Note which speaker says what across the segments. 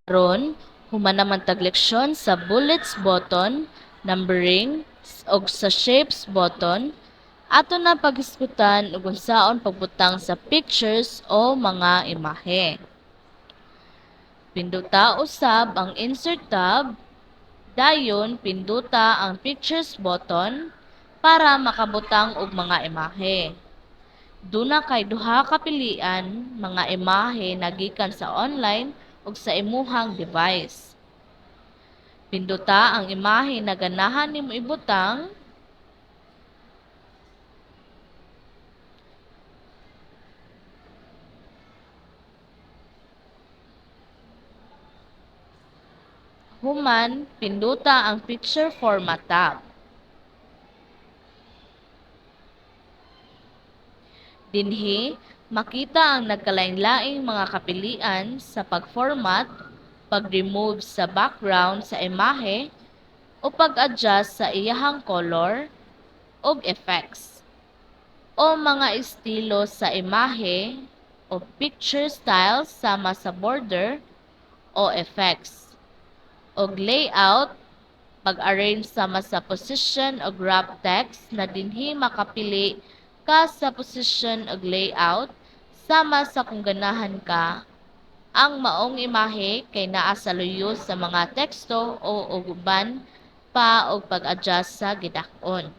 Speaker 1: Karon, human naman tag leksyon sa bullets button, numbering, ug sa shapes button. Ato na pag-iskutan ug unsaon pagbutang sa pictures o mga imahe. Pinduta usab ang Insert tab, dayon pinduta ang Pictures button para makabutang og mga imahe. Duna kay duha ka pilian mga imahe nagikan sa online ug sa imuhang device. Pinduta ang imahe na ganahan nimo ibutang. Human, pinduta ang Picture Format tab. Dinhi, makita ang nagkalain-laing mga kapilian sa pag-format, pag-remove sa background sa imahe, o pag-adjust sa iyahang color ug effects, o mga estilo sa imahe o picture styles sama sa border o effects, og layout, pag-arrange sama sa position o wrap text na dinhi makapili ka sa position ug layout sama sa kung ganahan ka ang maong imahe kay naa sa luyo sa mga teksto o uban pa og pag-adjust sa gidak-on.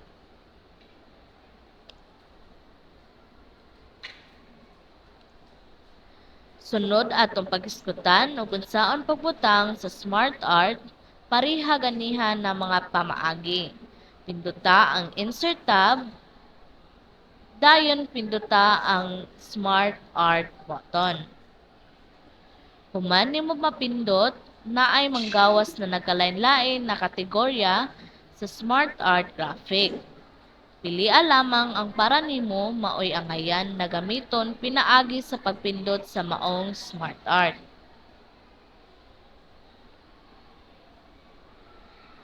Speaker 1: Sunod atong pag-iskutan ug unsaon pagbutang sa Smart Art pareha ganihan na mga pamaagi. Pinduta ang Insert tab, dayon pinduta ang Smart Art button. Human nimo mapindot, naay manggawas na nagkalain-lain na kategorya sa Smart Art Graphic. Pilia lamang ang para nimo maoy angayan na gamiton pinaagi sa pagpindot sa maong Smart Art.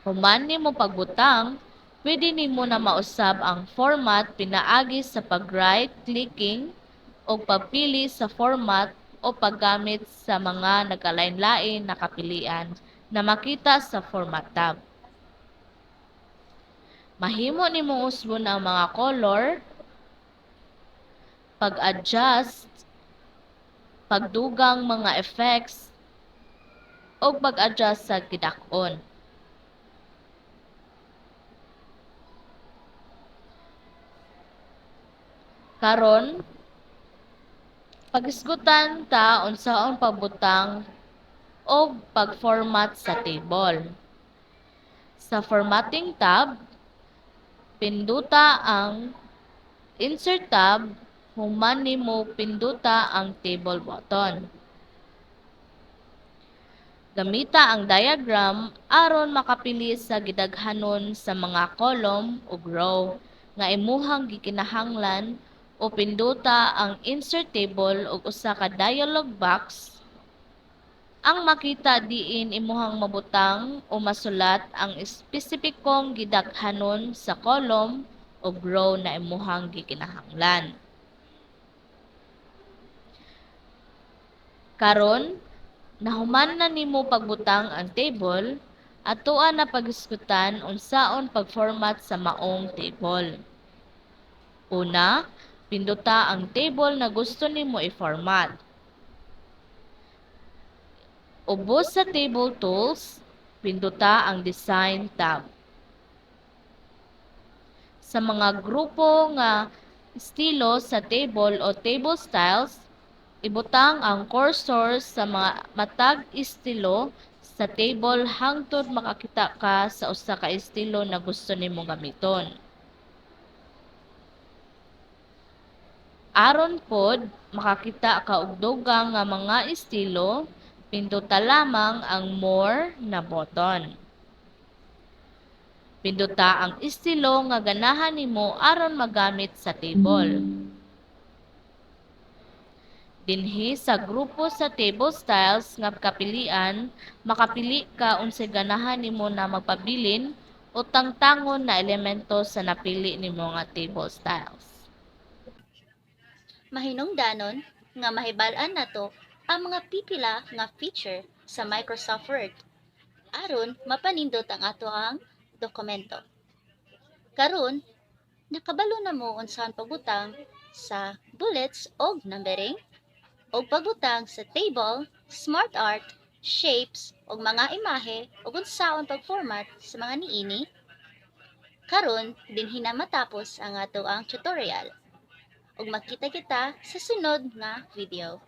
Speaker 1: Human nimo pagbutang, pwede nimo na mausab ang format pinaagi sa pag-right clicking o pagpili sa format o paggamit sa mga nagkalain-lain na kapilian na makita sa Format tab. Mahimo nimong usbon ang mga color, pag-adjust, pagdugang mga effects, o pag-adjust sa gidak-on. Karon, pag-isgutan ta unsaon pagbutang o pag-format sa table. Sa Formatting tab, pinduta ang Insert tab, human nimo pinduta ang Table button. Gamita ang diagram aron makapili sa gidaghanon sa mga column ug row nga imuhang gikinahanglan o pinduta ang Insert Table ug usa ka dialog box ang makita diin imuhang mabutang o masulat ang espesipikong gidaghanon sa column o row na imuhang gikinahanglan. Karon, nahuman na nimo pagbutang ang table, atoa na pag-iskutan unsaon pag-format sa maong table. Una, pinduta ang table na gusto nimo i-format. Ubos sa Table Tools, pinduta ang Design tab. Sa mga grupo nga estilo sa table o table styles, ibutang ang cursor sa mga matag estilo sa table hangtod makakita ka sa usa ka estilo na gusto nimo gamiton. Aron pod makakita ka og dugang nga mga estilo, pinduta lamang ang More na button. Pinduta ang estilo nga ganahan nimo aron magamit sa table. Dinhi sa grupo sa table styles nga kapilian, makapili ka unsay ganahan nimo na magpabilin o tangtangon na elemento sa napili nimo nga table styles.
Speaker 2: Mahinungdanon nga mahibal-an nato ang mga pipila nga feature sa Microsoft Word aron mapanindot ang ato ang dokumento. Karon, nakabalo na mo unsaon pagbutang sa bullets o numbering o pagbutang sa table, smart art, shapes o mga imahe o unsaon pagformat sa mga niini. Karon dinhi na matapos ang ato ang tutorial. Ug makita kita sa sunod nga video.